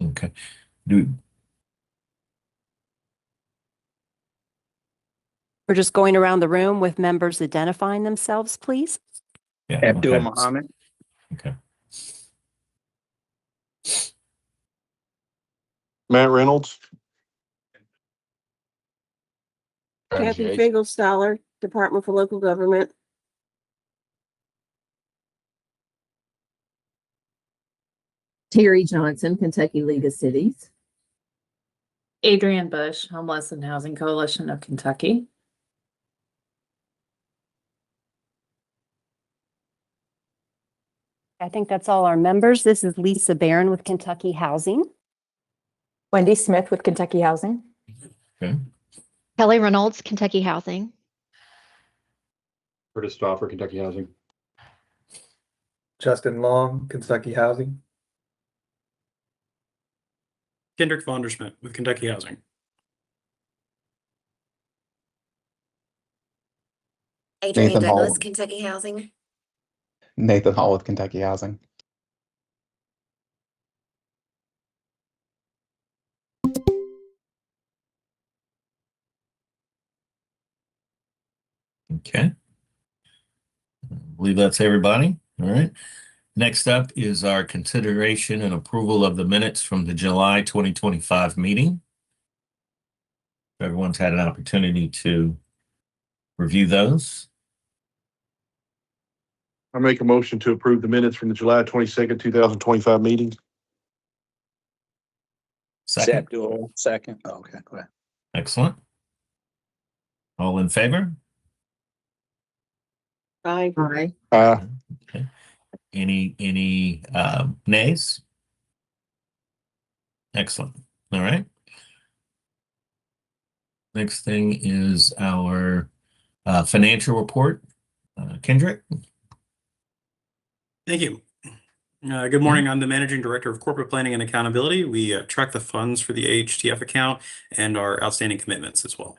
Okay. Do, We're just going around the room with members identifying themselves, please. yeah. Abdul okay. Muhammad. Okay. Matt Reynolds. Kathy Fagel-Stoller, Department for Local Government. Terry Johnson, Kentucky League of Cities. Adrienne Bush, Homeless and Housing Coalition of Kentucky. I think that's all our members. This is Lisa Barron with Kentucky Housing. Wendy Smith with Kentucky Housing. Okay. Kelly Reynolds, Kentucky Housing. Curtis Stoffer, Kentucky Housing. Justin Long, Kentucky Housing. Kendrick Vondersmith with Kentucky Housing. Adrian Nathan Douglas, Hall. Kentucky Housing. Nathan Hall with Kentucky Housing. Okay. I believe that's everybody. All right. Next up is our consideration and approval of the minutes from the July 2025 meeting. Everyone's had an opportunity to review those. I make a motion to approve the minutes from the July 22nd, 2025 meeting. Second. Abdul, second. Oh, okay, go ahead. Excellent. All in favor? Aye. Aye. Okay. Any nays? Excellent. All right. Next thing is our financial report. Kendrick. Thank you. Good morning. I'm the Managing Director of Corporate Planning and Accountability. We track the funds for the AHTF account and our outstanding commitments as well.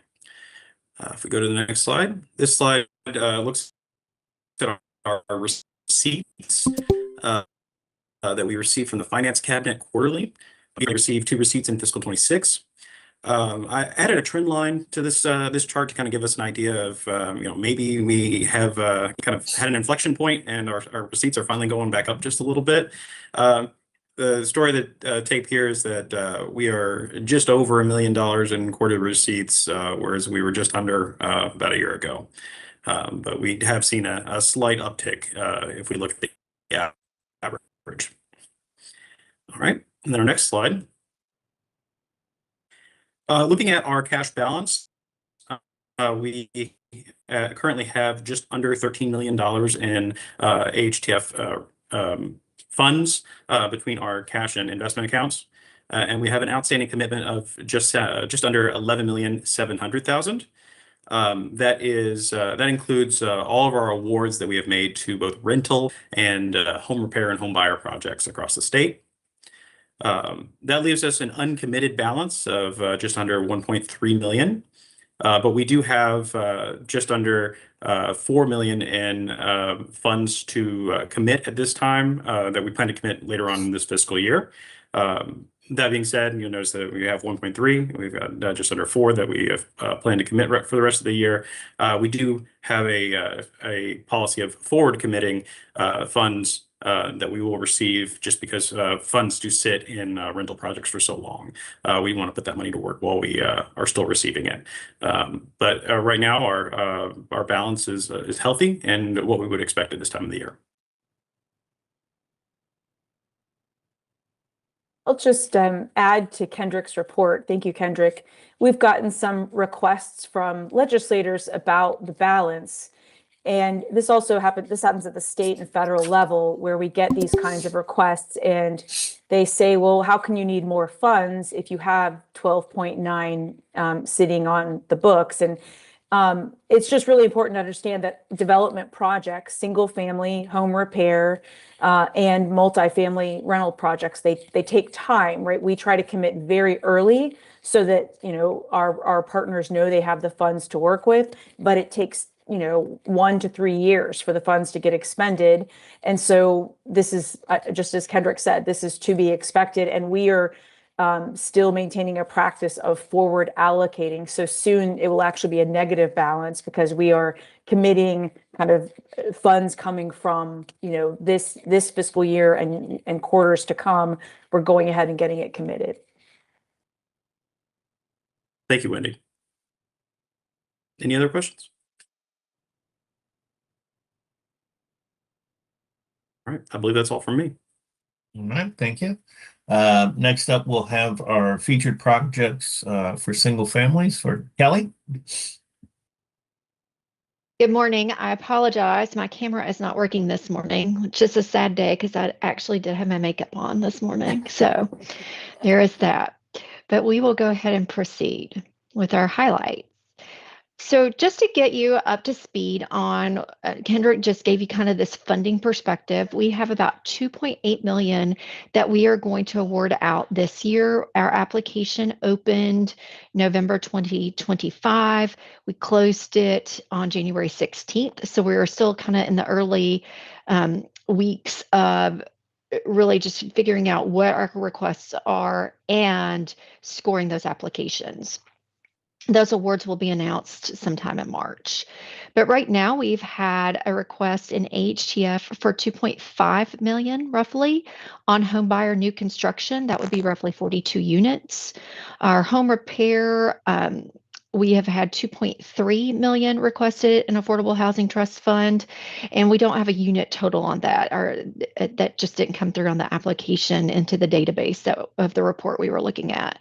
If we go to the next slide, this slide looks at our receipts that we receive from the Finance Cabinet quarterly. We received 2 receipts in fiscal 26. I added a trend line to this this chart to kind of give us an idea of maybe we have kind of had an inflection point and our receipts are finally going back up just a little bit. The story that tape here is that we are just over $1 million in quarterly receipts, whereas we were just under about a year ago. But we have seen a slight uptick if we look at the average. All right, and then our next slide. Looking at our cash balance, we currently have just under $13 million in AHTF funds between our cash and investment accounts. And we have an outstanding commitment of just under $11,700,000. That includes all of our awards that we have made to both rental and home repair and home buyer projects across the state. That leaves us an uncommitted balance of just under 1.3 million. But we do have just under 4 million in funds to commit at this time that we plan to commit later on in this fiscal year. That being said, you'll notice that we have 1.3. We've got just under 4 that we have planned to commit for the rest of the year. We do have a policy of forward committing funds that we will receive just because funds do sit in rental projects for so long. We want to put that money to work while we are still receiving it. But right now, our balance is healthy and what we would expect at this time of the year. I'll just add to Kendrick's report. Thank you, Kendrick. We've gotten some requests from legislators about the balance. And this happens at the state and federal level where we get these kinds of requests and they say, well, how can you need more funds if you have 12.9 sitting on the books? And it's just really important to understand that development projects, single family home repair, and multifamily rental projects, they take time, right? We try to commit very early so that, our partners know they have the funds to work with, but it takes 1 to 3 years for the funds to get expended. And so this is, just as Kendrick said, this is to be expected. And we are still maintaining a practice of forward allocating. So soon it will actually be a negative balance because we are committing kind of funds coming from, this fiscal year and quarters to come. We're going ahead and getting it committed. Thank you, Wendy. Any other questions? All right, I believe that's all from me. All right, thank you. Next up, we'll have our featured projects for single families for Kelly. Good morning. I apologize. My camera is not working this morning, which is a sad day because I actually did have my makeup on this morning. So there is that. But we will go ahead and proceed with our highlights. So just to get you up to speed on, Kendrick just gave you kind of this funding perspective. We have about 2.8 million that we are going to award out this year. Our application opened November 2025. We closed it on January 16th. So we are still kind of in the early weeks of really just figuring out what our requests are and scoring those applications. Those awards will be announced sometime in March. But right now we've had a request in AHTF for 2.5 million roughly on home buyer new construction. That would be roughly 42 units. Our home repair, we have had 2.3 million requested in Affordable Housing Trust Fund, and we don't have a unit total on that, or that just didn't come through on the application into the database of the report we were looking at.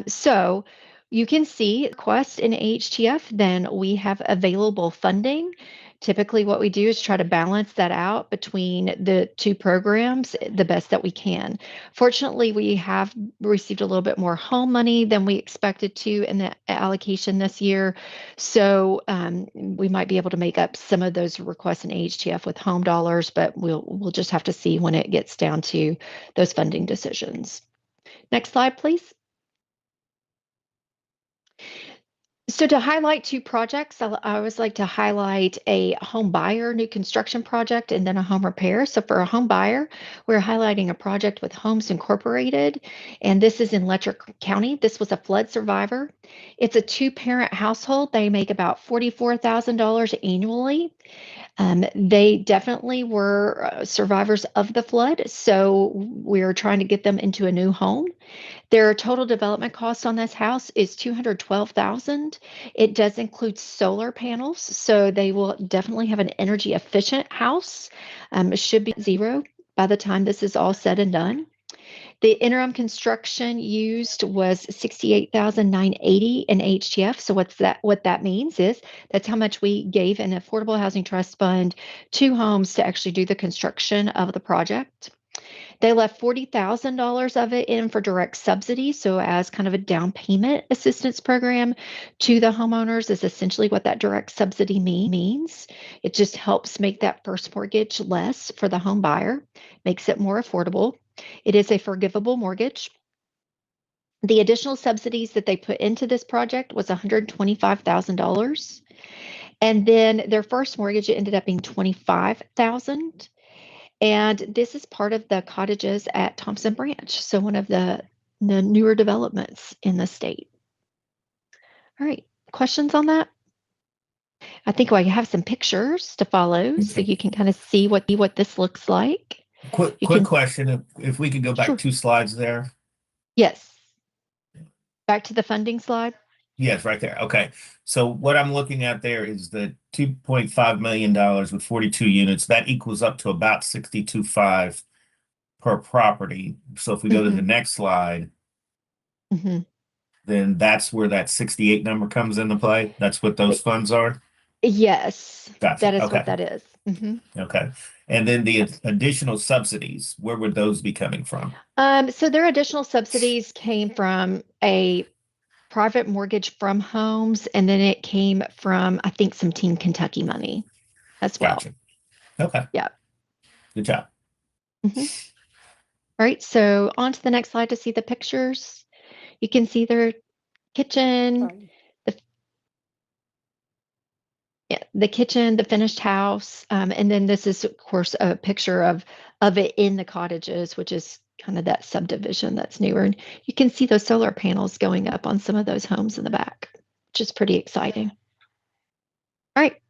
So you can see request in AHTF, then we have available funding. Typically what we do is try to balance that out between the two programs the best that we can. Fortunately, we have received a little bit more home money than we expected to in the allocation this year. So we might be able to make up some of those requests in AHTF with home dollars, but we'll just have to see when it gets down to those funding decisions. Next slide, please. So to highlight two projects, I always like to highlight a home buyer new construction project and then a home repair. So for a home buyer, we're highlighting a project with Homes Incorporated, and this is in Letcher County. This was a flood survivor. It's a two-parent household. They make about $44,000 annually. They definitely were survivors of the flood, so we're trying to get them into a new home. Their total development cost on this house is $212,000. It does include solar panels, so they will definitely have an energy efficient house. It should be zero by the time this is all said and done. The interim construction used was $68,980 in HTF. So what that means is that's how much we gave an Affordable Housing Trust Fund to homes to actually do the construction of the project. They left $40,000 of it in for direct subsidy. So as kind of a down payment assistance program to the homeowners is essentially what that direct subsidy means. It just helps make that first mortgage less for the home buyer, makes it more affordable. It is a forgivable mortgage. The additional subsidies that they put into this project was $125,000. And then their first mortgage ended up being $25,000. And this is part of the cottages at Thompson Branch. So one of the newer developments in the state. All right, questions on that? I think I have some pictures to follow so you can kind of see what this looks like. Quick question, if we could go back Sure. 2 slides there. Yes. Back to the funding slide. Yes, right there. Okay. So what I'm looking at there is the $2.5 million with 42 units. That equals up to about 62.5 per property. So if we go to the next slide, then that's where that 68 number comes into play. That's what those funds are. Yes, Gotcha. that is Okay. what that is. Okay. And then the additional subsidies, where would those be coming from? So their additional subsidies came from a private mortgage from Homes, and then it came from, I think, some Team Kentucky money as well. Gotcha. Okay. Yeah. Good job. All right, so on to the next slide to see the pictures. You can see their kitchen. Yeah, the kitchen, the finished house, and then this is, of course, a picture of it in the cottages, which is kind of that subdivision that's newer. And you can see those solar panels going up on some of those homes in the back, which is pretty exciting. All right.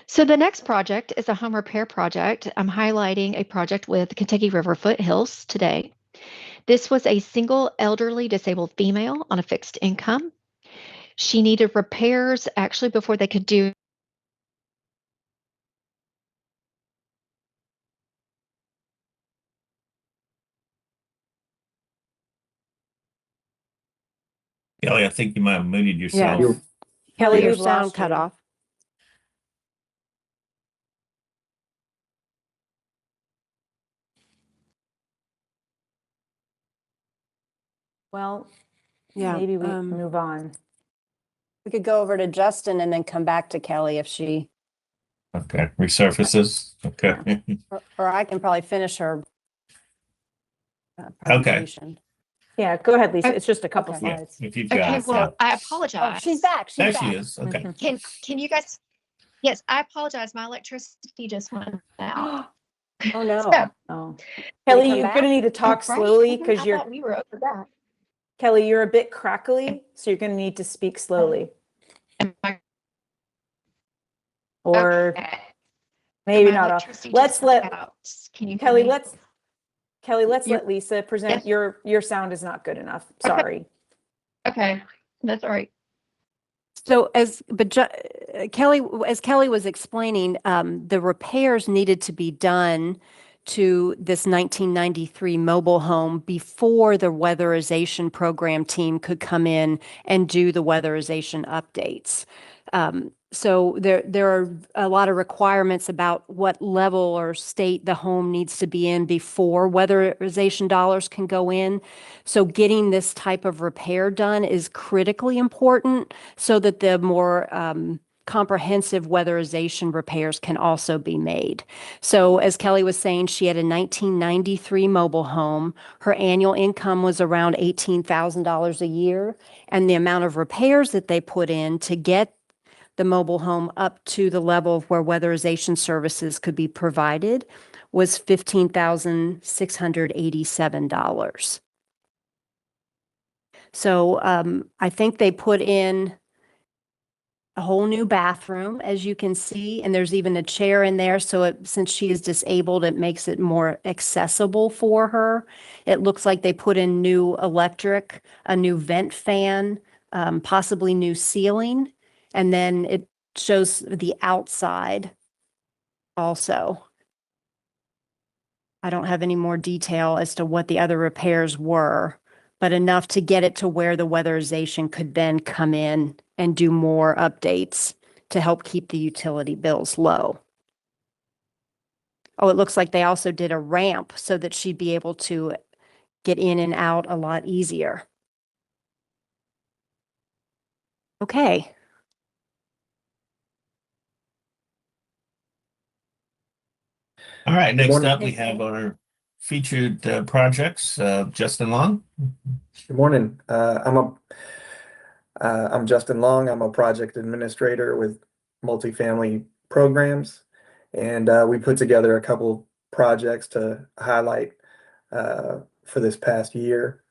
So the next project is a home repair project. I'm highlighting a project with Kentucky River Foothills today. This was a single elderly disabled female on a fixed income. She needed repairs actually before they could do Kelly, I think you might have muted yourself. Yes. Kelly, Your we've sound lost cut you. off. Well, Yeah, maybe we move on. we could go over to Justin and then come back to Kelly if she, Okay, resurfaces. Okay. or I can probably finish her Okay. presentation. Yeah, go ahead, Lisa. It's just a couple Okay. Yeah, slides. if you've Okay, got it. well, I Oh, apologize. she's back. There She's she back. is. Okay. Can you guys? Yes, I apologize. My electricity just went out. Oh, no. So, Oh, Can Kelly, we come you're back? gonna need to talk right? slowly I because you're thought we were over that. Kelly, you're a bit crackly, so you're gonna need to speak slowly. Am I- Or okay. maybe My not. electricity Let's just went let out. Can you hear Kelly. me? Let's let Lisa present. Yes. Your sound is not good enough. Okay. Sorry. Okay, that's all right. So Kelly, as Kelly was explaining, the repairs needed to be done to this 1993 mobile home before the weatherization program team could come in and do the weatherization updates. So there are a lot of requirements about what level or state the home needs to be in before weatherization dollars can go in. So getting this type of repair done is critically important so that the more comprehensive weatherization repairs can also be made. So as Kelly was saying, she had a 1993 mobile home. Her annual income was around $18,000 a year, and the amount of repairs that they put in to get the mobile home up to the level where weatherization services could be provided was $15,687. So I think they put in a whole new bathroom, as you can see, and there's even a chair in there. So since she is disabled, it makes it more accessible for her. It looks like they put in new electric, a new vent fan, possibly new ceiling, and then it shows the outside also. I don't have any more detail as to what the other repairs were, but enough to get it to where the weatherization could then come in and do more updates to help keep the utility bills low. Oh, it looks like they also did a ramp so that she'd be able to get in and out a lot easier. Okay. All right. Next morning. up, we have our featured projects. Justin Long. Good morning. I'm Justin Long. I'm a project administrator with multifamily programs, and we put together a couple projects to highlight for this past year.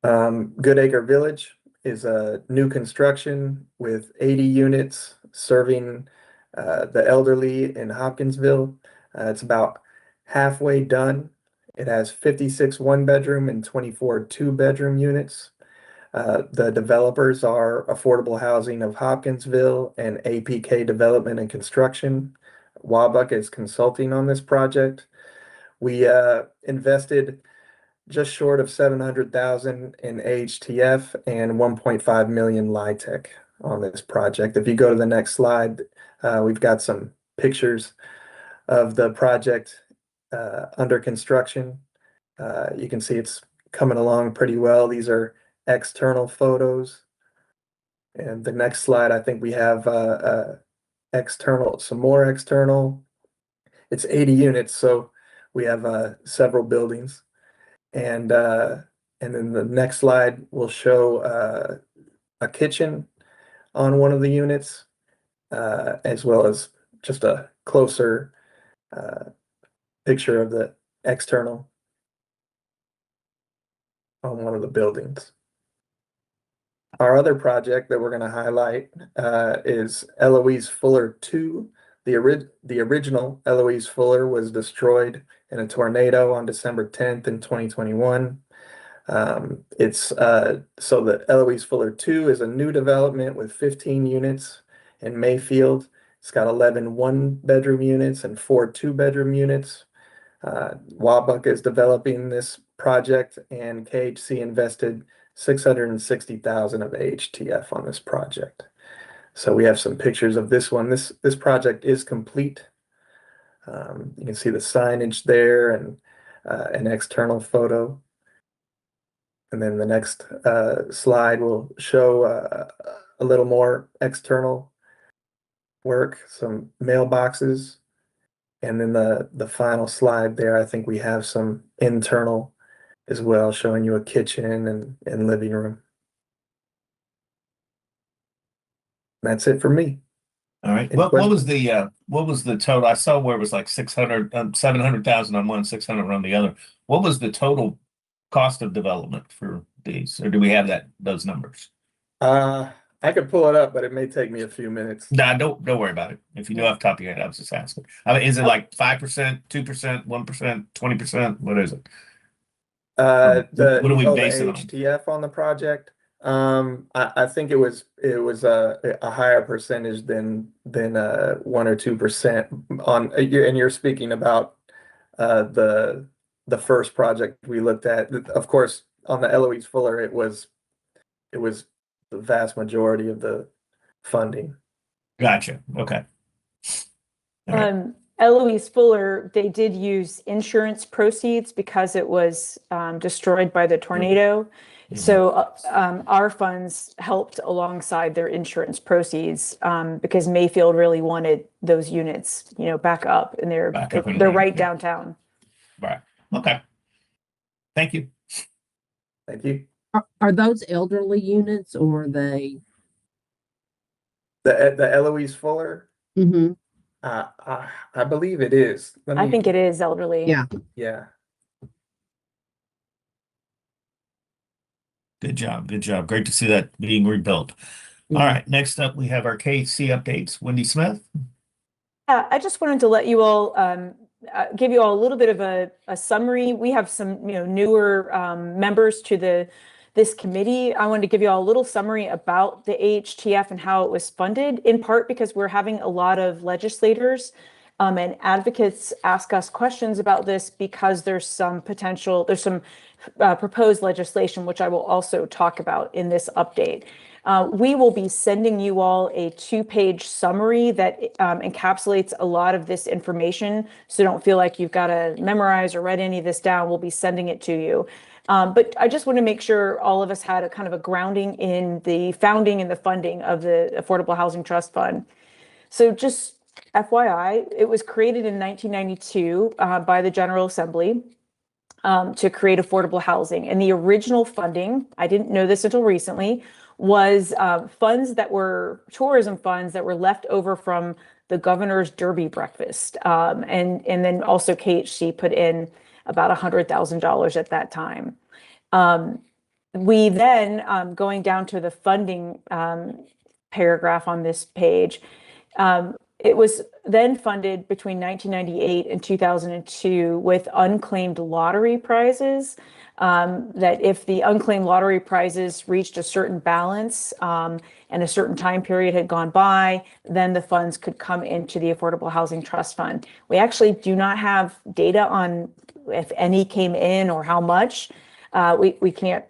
Goodacre Village is a new construction with 80 units serving the elderly in Hopkinsville. It's about halfway done. It has 56 one-bedroom and 24 two-bedroom units. The developers are Affordable Housing of Hopkinsville and APK Development and Construction. Wabuck is consulting on this project. We invested just short of 700,000 in HTF and 1.5 million LIHTC on this project. If you go to the next slide, we've got some pictures of the project under construction. You can see it's coming along pretty well. These are external photos. And the next slide, I think we have external, some more external. It's 80 units, so we have several buildings. And then the next slide will show a kitchen on one of the units. as well as just a closer picture of the external on one of the buildings. Our other project that we're going to highlight is Eloise Fuller 2. The original Eloise Fuller was destroyed in a tornado on December 10th in 2021. So the Eloise Fuller 2 is a new development with 15 units in Mayfield. It's got 11 one-bedroom units and 4 two-bedroom units. Wabuck is developing this project, and KHC invested $660,000 of AHTF on this project. So we have some pictures of this one. This project is complete. You can see the signage there and an external photo. And then the next slide will show a little more external work, some mailboxes. And then the final slide there, I think we have some internal as well, showing you a kitchen and living room. That's it for me. All right. Any What was questions? what was the total? I saw where it was like 700,000 on one, 600 on the other. What was the total cost of development for these, or do we have those numbers? I could pull it up, but it may take me a few minutes. Nah, don't worry about it. If you know off the top of your head, I was just asking. I mean, is it like 5%, 2%, 1%, 20%? What is it? What do we base it on? HTF on the project? I think it was a higher percentage than 1 or 2% on, and you're speaking about the first project we looked at. Of course, on the Eloise Fuller, it was the vast majority of the funding. Gotcha. Okay. All right. Eloise Fuller, they did use insurance proceeds because it was destroyed by the tornado. Mhm. So our funds helped alongside their insurance proceeds because Mayfield really wanted those units, back up, and they're right downtown. Right. Okay. Thank you. Thank you. Are those elderly units or are they? The Eloise Fuller? Mm-hmm. I believe it is. I think it is elderly. Yeah. Yeah. Good job. Good job. Great to see that being rebuilt. All right. Next up, we have our KC updates. Wendy Smith. Yeah, I just wanted to let you all give you all a little bit of a summary. We have some newer members to this committee. I wanted to give you all a little summary about the AHTF and how it was funded, in part because we're having a lot of legislators and advocates ask us questions about this because there's some proposed legislation, which I will also talk about in this update. We will be sending you all a 2-page summary that encapsulates a lot of this information. So don't feel like you've got to memorize or write any of this down. We'll be sending it to you. But I just want to make sure all of us had a kind of a grounding in the founding and the funding of the Affordable Housing Trust Fund. So just FYI, it was created in 1992 by the General Assembly to create affordable housing. And the original funding, I didn't know this until recently, was funds that were tourism funds that were left over from the governor's Derby breakfast. And then also KHC put in about $100,000 at that time. We then, going down to the funding paragraph on this page, it was then funded between 1998 and 2002 with unclaimed lottery prizes, that if the unclaimed lottery prizes reached a certain balance and a certain time period had gone by, then the funds could come into the Affordable Housing Trust Fund. We actually do not have data on if any came in or how much. We can't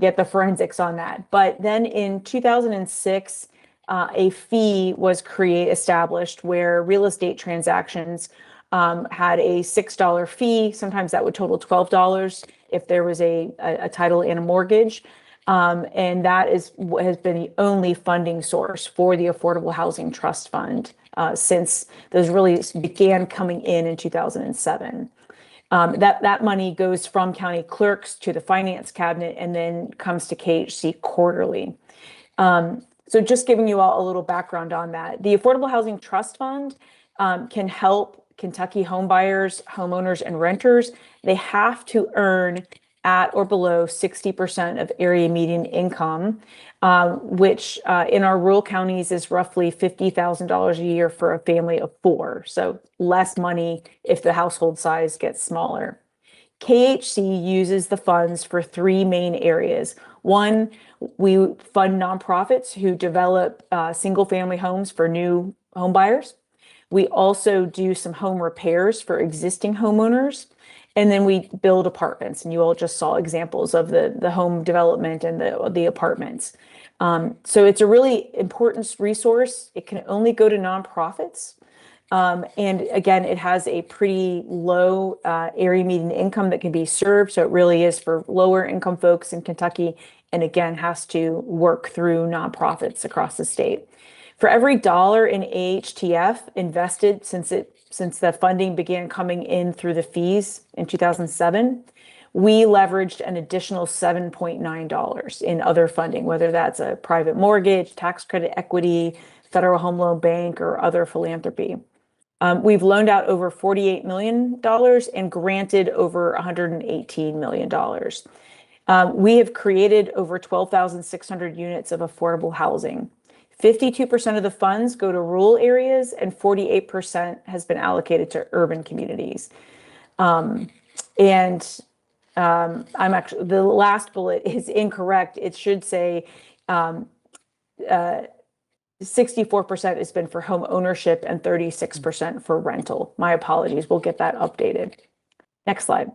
get the forensics on that. But then in 2006, a fee was established where real estate transactions had a $6 fee. Sometimes that would total $12 if there was a title and a mortgage. And that has been the only funding source for the Affordable Housing Trust Fund since those really began coming in 2007. That money goes from county clerks to the finance cabinet and then comes to KHC quarterly. So just giving you all a little background on that. The Affordable Housing Trust Fund can help Kentucky home buyers, homeowners, and renters. They have to earn at or below 60% of area median income, which in our rural counties is roughly $50,000 a year for a family of 4. So less money if the household size gets smaller. KHC uses the funds for 3 main areas. One, we fund nonprofits who develop single-family homes for new home buyers. We also do some home repairs for existing homeowners. And then we build apartments, and you all just saw examples of the home development and the apartments. So it's a really important resource. It can only go to nonprofits. And again, it has a pretty low area median income that can be served. So it really is for lower income folks in Kentucky, and again, has to work through nonprofits across the state. For every dollar in AHTF invested since the funding began coming in through the fees in 2007, we leveraged an additional $7.9 in other funding, whether that's a private mortgage, tax credit equity, Federal Home Loan Bank, or other philanthropy. We've loaned out over $48 million and granted over $118 million. We have created over 12,600 units of affordable housing. 52% of the funds go to rural areas, and 48% has been allocated to urban communities. I'm actually, the last bullet is incorrect. It should say 64% has been for home ownership and 36% for rental. My apologies. We'll get that updated. Next slide.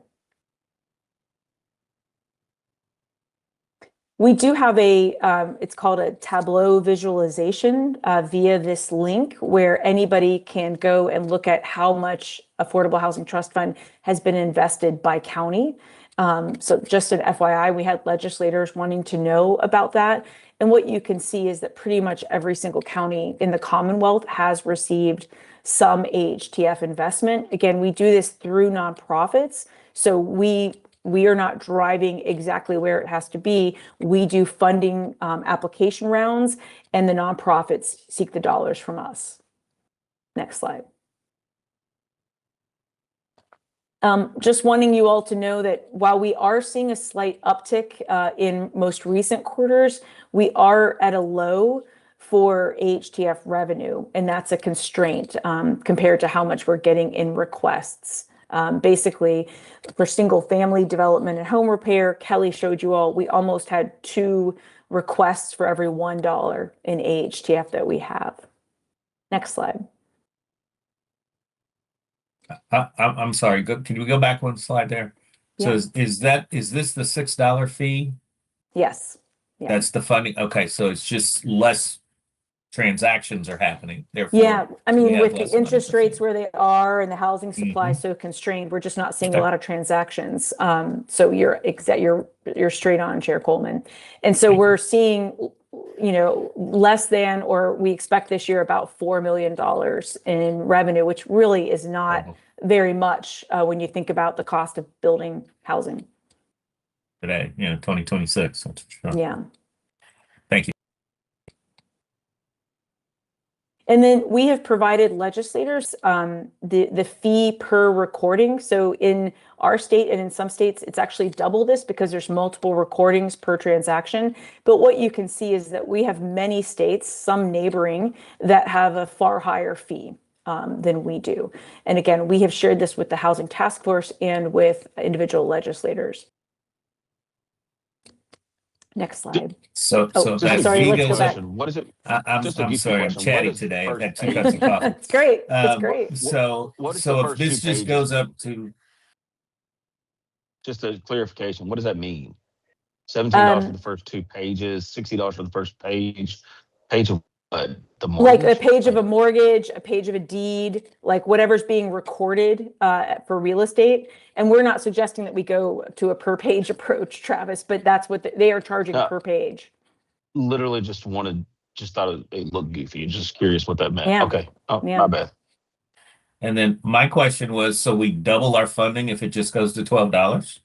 We do have it's called a Tableau visualization via this link, where anybody can go and look at how much Affordable Housing Trust Fund has been invested by county. So just an FYI, we had legislators wanting to know about that. And what you can see is that pretty much every single county in the Commonwealth has received some AHTF investment. Again, we do this through nonprofits. So we are not driving exactly where it has to be. We do funding application rounds, and the nonprofits seek the dollars from us. Next slide. Just wanting you all to know that while we are seeing a slight uptick in most recent quarters, we are at a low for AHTF revenue, and that's a constraint compared to how much we're getting in requests. Basically, for single family development and home repair, Kelly showed you all, we almost had 2 requests for every $1 in AHTF that we have. Next slide. I'm sorry. Can we go back one slide there? Yeah. So is this the $6 fee? Yes. Yeah. That's the funding. Okay, so it's just less transactions are happening. Therefore, Yeah, I mean, have with the less money interest to rates fee. where they are and the housing supply so constrained, we're just not seeing a lot of transactions. So you're straight on, Chair Coleman. And so we're seeing, less than, or we expect this year about $4 million in revenue, which really is not very much when you think about the cost of building housing. Today, 2026. That's for sure. Yeah. Thank you. And then we have provided legislators the fee per recording. So in our state and in some states, it's actually double this because there's multiple recordings per transaction. But what you can see is that we have many states, some neighboring, that have a far higher fee than we do. And again, we have shared this with the Housing Task Force and with individual legislators. Next slide. So Oh, that sorry, fee let's go goes back. up. What is it? I'm Just a geeky sorry. I'm question. What chatty is the today. I've first had 2 page? cups of coffee. It's great. It's great. So what is the if first this 2 just pages? goes up to Just a clarification, what does that mean? $17 for Um, the first 2 pages, $60 for the first page of the Like a mortgage? page of a mortgage, a page of a deed, like whatever's being recorded for real estate. And we're not suggesting that we go to a per page approach, Travis, but that's what they are charging No. per page. Literally just thought it looked goofy. Just curious what that meant. Yeah. Okay. Oh, Yeah. my bad. And then my question was, so we double our funding if it just goes to $12?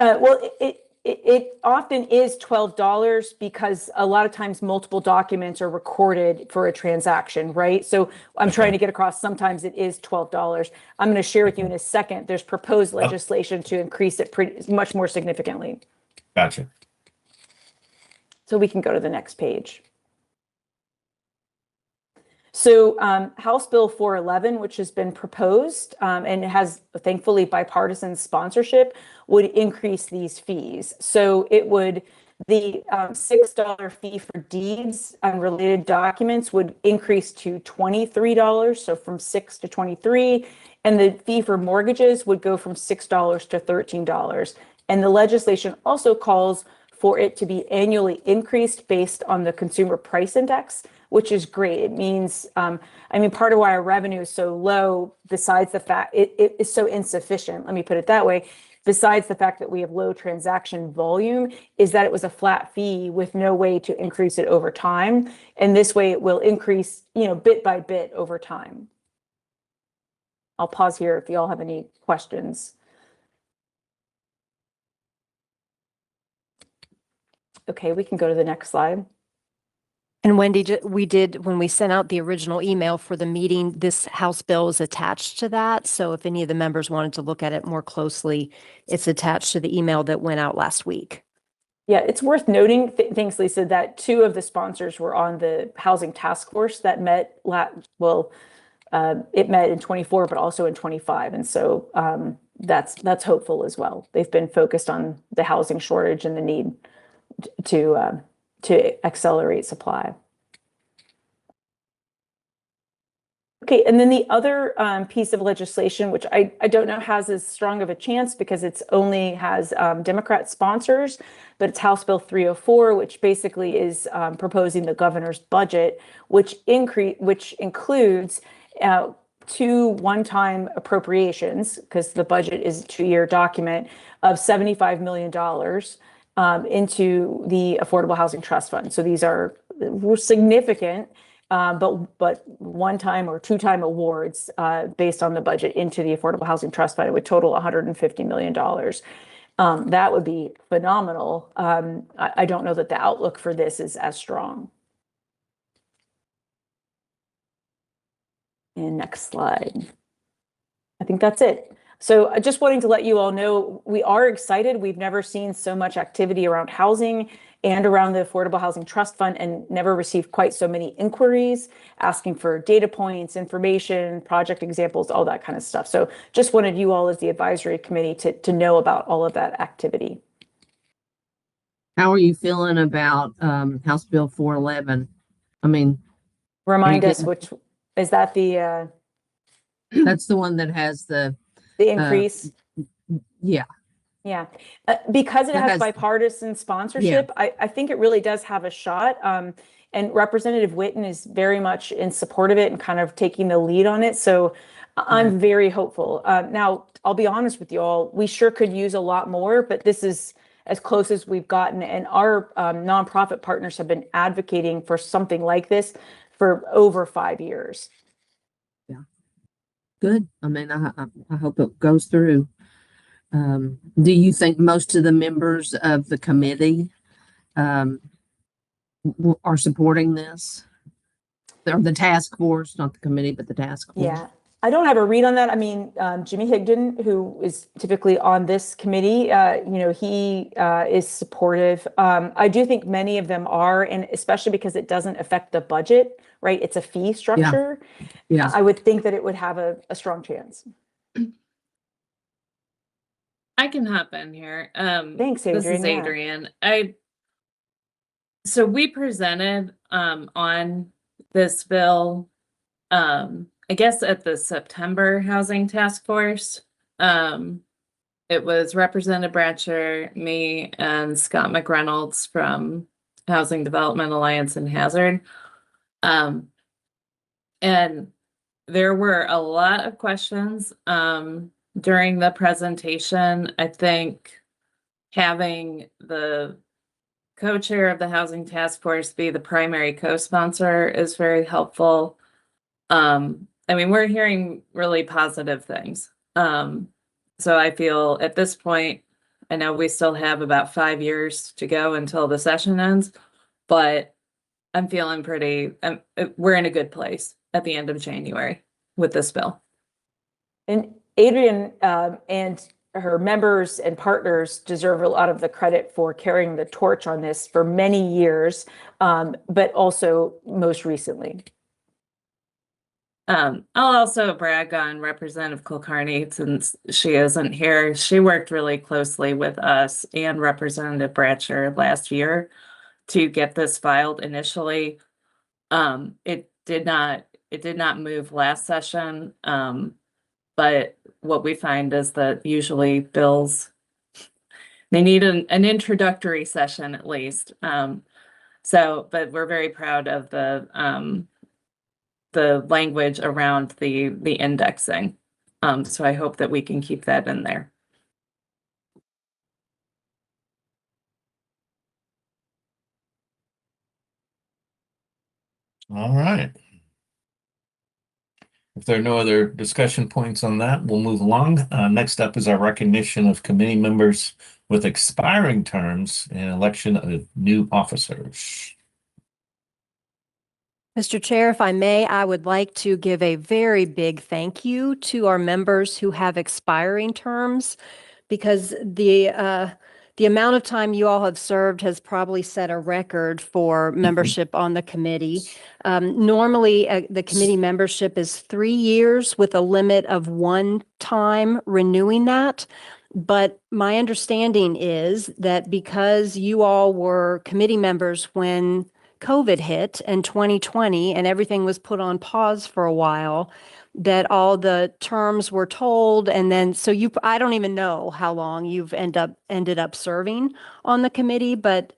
Well, it often is $12 because a lot of times multiple documents are recorded for a transaction, right? So I'm trying to get across, sometimes it is $12. I'm going to share with you in a second, there's proposed legislation to increase it pretty much more significantly. Gotcha. So we can go to the next page. So House Bill 411, which has been proposed and has thankfully bipartisan sponsorship, would increase these fees. So it would, the $6 fee for deeds and related documents would increase to $23, so from $6 to $23, and the fee for mortgages would go from $6 to $13. And the legislation also calls for it to be annually increased based on the consumer price index, which is great. It means, I mean, part of why our revenue is so low, besides the fact it is so insufficient, let me put it that way, besides the fact that we have low transaction volume, is that it was a flat fee with no way to increase it over time. And this way it will increase, bit by bit over time. I'll pause here if you all have any questions. Okay, we can go to the next slide. And Wendy, we did, when we sent out the original email for the meeting, this House bill is attached to that. So if any of the members wanted to look at it more closely, it's attached to the email that went out last week. Yeah, it's worth noting, thanks Lisa, that two of the sponsors were on the Housing Task Force that met, it met in 24, but also in 25. And so that's hopeful as well. They've been focused on the housing shortage and the need to accelerate supply. Okay, and then the other piece of legislation, which I don't know has as strong of a chance because it's only has Democrat sponsors, but it's House Bill 304, which basically is proposing the governor's budget, which includes two one-time appropriations, because the budget is a 2-year document, of $75 million into the Affordable Housing Trust Fund. So these are significant, but one-time or two-time awards based on the budget into the Affordable Housing Trust Fund. It would total $150 million. That would be phenomenal. I don't know that the outlook for this is as strong. And next slide. I think that's it. So just wanting to let you all know, we are excited. We've never seen so much activity around housing and around the Affordable Housing Trust Fund, and never received quite so many inquiries asking for data points, information, project examples, all that kind of stuff. So just wanted you all as the advisory committee to know about all of that activity. How are you feeling about House Bill 411? I mean, remind us, which is that the that's the one that has the increase? Yeah. Yeah, because it has bipartisan sponsorship, yeah. I think it really does have a shot. And Representative Whitten is very much in support of it and kind of taking the lead on it. So I'm very hopeful. Now, I'll be honest with you all, we sure could use a lot more, but this is as close as we've gotten. And our nonprofit partners have been advocating for something like this for over 5 years. Yeah, good. I mean, I hope it goes through. Do you think most of the members of the committee are supporting this? Or the task force, not the committee, but the task force? Yeah, I don't have a read on that. I mean, Jimmy Higdon, who is typically on this committee, he is supportive. I do think many of them are, and especially because it doesn't affect the budget, right? It's a fee structure. Yeah. I would think that it would have a strong chance. I can hop in here. Thanks, Adrian. This is Adrian. So we presented on this bill, I guess at the September Housing Task Force. It was Representative Bratcher, me, and Scott McReynolds from Housing Development Alliance and Hazard. And there were a lot of questions during the presentation. I think having the co-chair of the Housing Task Force be the primary co-sponsor is very helpful. I mean, we're hearing really positive things. So I feel at this point, I know we still have about 5 years to go until the session ends, but I'm feeling we're in a good place at the end of January with this bill. And Adrian and her members and partners deserve a lot of the credit for carrying the torch on this for many years, but also most recently. I'll also brag on Representative Kulkarni since she isn't here. She worked really closely with us and Representative Bratcher last year to get this filed initially. It did not move last session. But what we find is that usually bills, they need an introductory session at least. But we're very proud of the language around the indexing. So I hope that we can keep that in there. All right. If there are no other discussion points on that, we'll move along. Next up is our recognition of committee members with expiring terms and election of new officers. Mr. Chair, if I may, I would like to give a very big thank you to our members who have expiring terms, because the amount of time you all have served has probably set a record for membership on the committee. Normally, the committee membership is 3 years with a limit of 1 time renewing that. But my understanding is that because you all were committee members when COVID hit in 2020 and everything was put on pause for a while, that all the terms were told, and then I don't even know how long you've ended up serving on the committee, but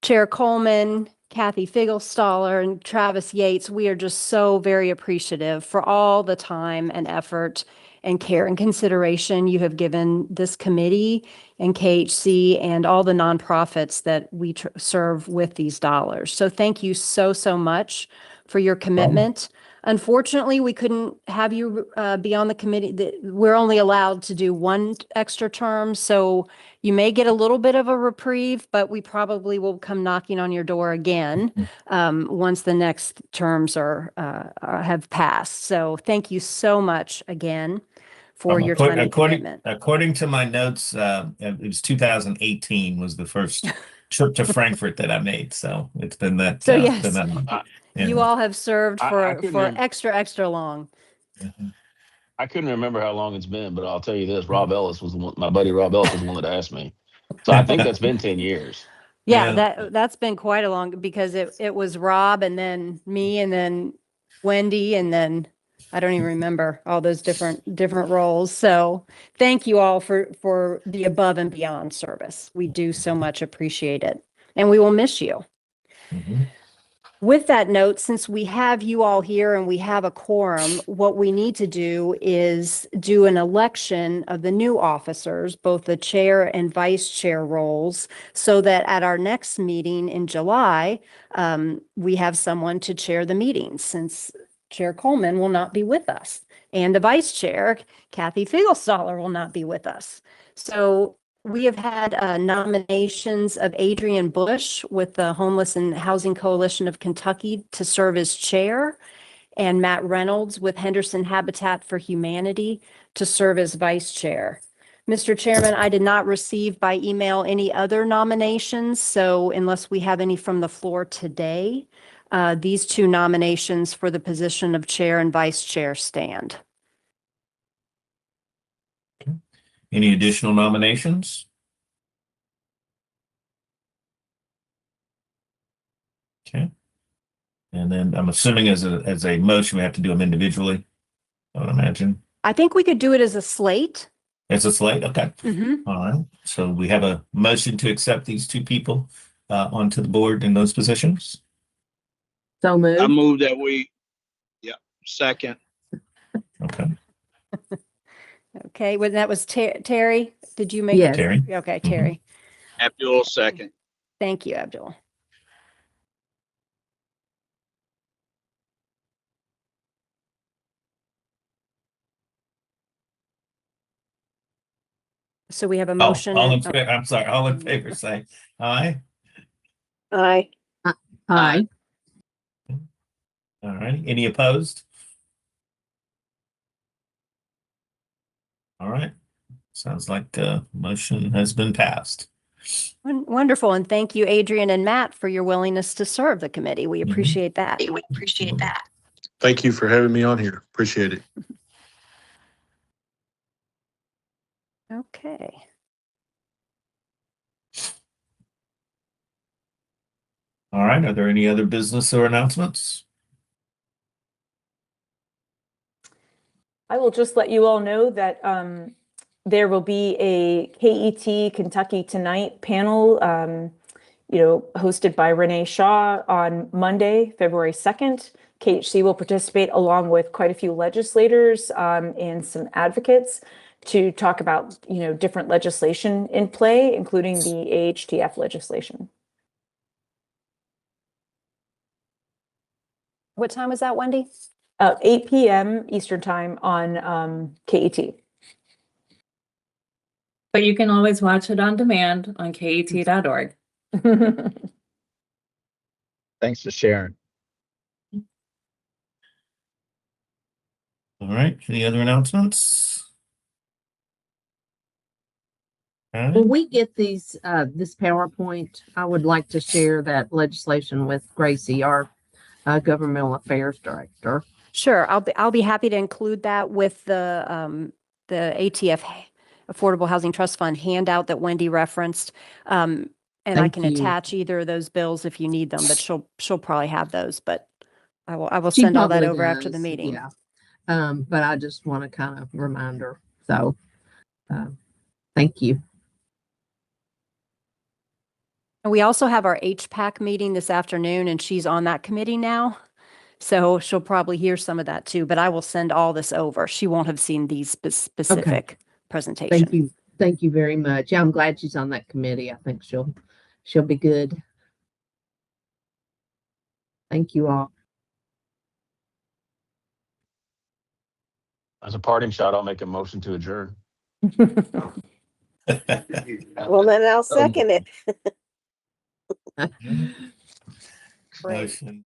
Chair Coleman, Kathy Figelstaller, and Travis Yates, we are just so very appreciative for all the time and effort and care and consideration you have given this committee and KHC and all the nonprofits that we serve with these dollars. So thank you so, so much for your commitment. Unfortunately, we couldn't have you be on the committee. We're only allowed to do 1 extra term, so you may get a little bit of a reprieve, but we probably will come knocking on your door again once the next terms have passed. So thank you so much again for your time and commitment. According to my notes, it was 2018 was the first trip to Frankfurt that I made. So it's been that. So yes, been that you all have served I couldn't for extra long. I couldn't remember how long it's been, but I'll tell you this: Rob Ellis was the one, my buddy Rob Ellis was the one that asked me. So I think that's been 10 years. Yeah, that's been quite a long, because it was Rob and then me and then Wendy and then I don't even remember all those different roles. So thank you all for the above and beyond service. We do so much appreciate it, and we will miss you. With that note, since we have you all here and we have a quorum, what we need to do is do an election of the new officers, both the chair and vice chair roles, so that at our next meeting in July, we have someone to chair the meeting, since Chair Coleman will not be with us, and the vice chair, Kathy Figelstaller, will not be with us. So we have had nominations of Adrian Bush with the Homeless and Housing Coalition of Kentucky to serve as chair, and Matt Reynolds with Henderson Habitat for Humanity to serve as vice chair. Mr. Chairman, I did not receive by email any other nominations, so unless we have any from the floor today, these 2 nominations for the position of chair and vice chair stand. Any additional nominations? Okay. And then I'm assuming as a motion, we have to do them individually, I would imagine. I think we could do it as a slate. It's a slate? Okay. All right. So we have a motion to accept these 2 people onto the board in those positions. So moved. I move that second. Okay. Okay, well, that was Terry. Did you make Yes. it? Terry? Okay, Terry. Abdul second. Thank you, Abdul. So we have a Oh, motion. all in and- favor, I'm sorry, all in favor, say aye. Aye. Aye. All right, any opposed? All right, sounds like the motion has been passed. Wonderful. And thank you, Adrian and Matt, for your willingness to serve the committee. We appreciate that. We appreciate that. Thank you for having me on here. Appreciate it. Okay. All right, are there any other business or announcements? I will just let you all know that there will be a KET Kentucky Tonight panel, hosted by Renee Shaw on Monday, February 2nd. KHC will participate along with quite a few legislators and some advocates to talk about, different legislation in play, including the AHTF legislation. What time was that, Wendy? 8 p.m. Eastern Time on KET. But you can always watch it on demand on ket.org. Thanks for sharing. All right, any other announcements? All When right, we get these, this PowerPoint, I would like to share that legislation with Gracie, our governmental affairs director. Sure. I'll be happy to include that with the ATF Affordable Housing Trust Fund handout that Wendy referenced. And I Thank can you. attach either of those bills if you need them, but she'll probably have those, but I will She send all that probably over after the does, meeting. Yeah. But I just want to kind of remind her. So, thank you. And we also have our HPAC meeting this afternoon, and she's on that committee now. So she'll probably hear some of that too, but I will send all this over. She won't have seen these specific presentation. Thank you. Thank you very much. Yeah, I'm glad she's on that committee. I think she'll be good. Thank you all. As a parting shot, I'll make a motion to adjourn. Well, then I'll second it. motion.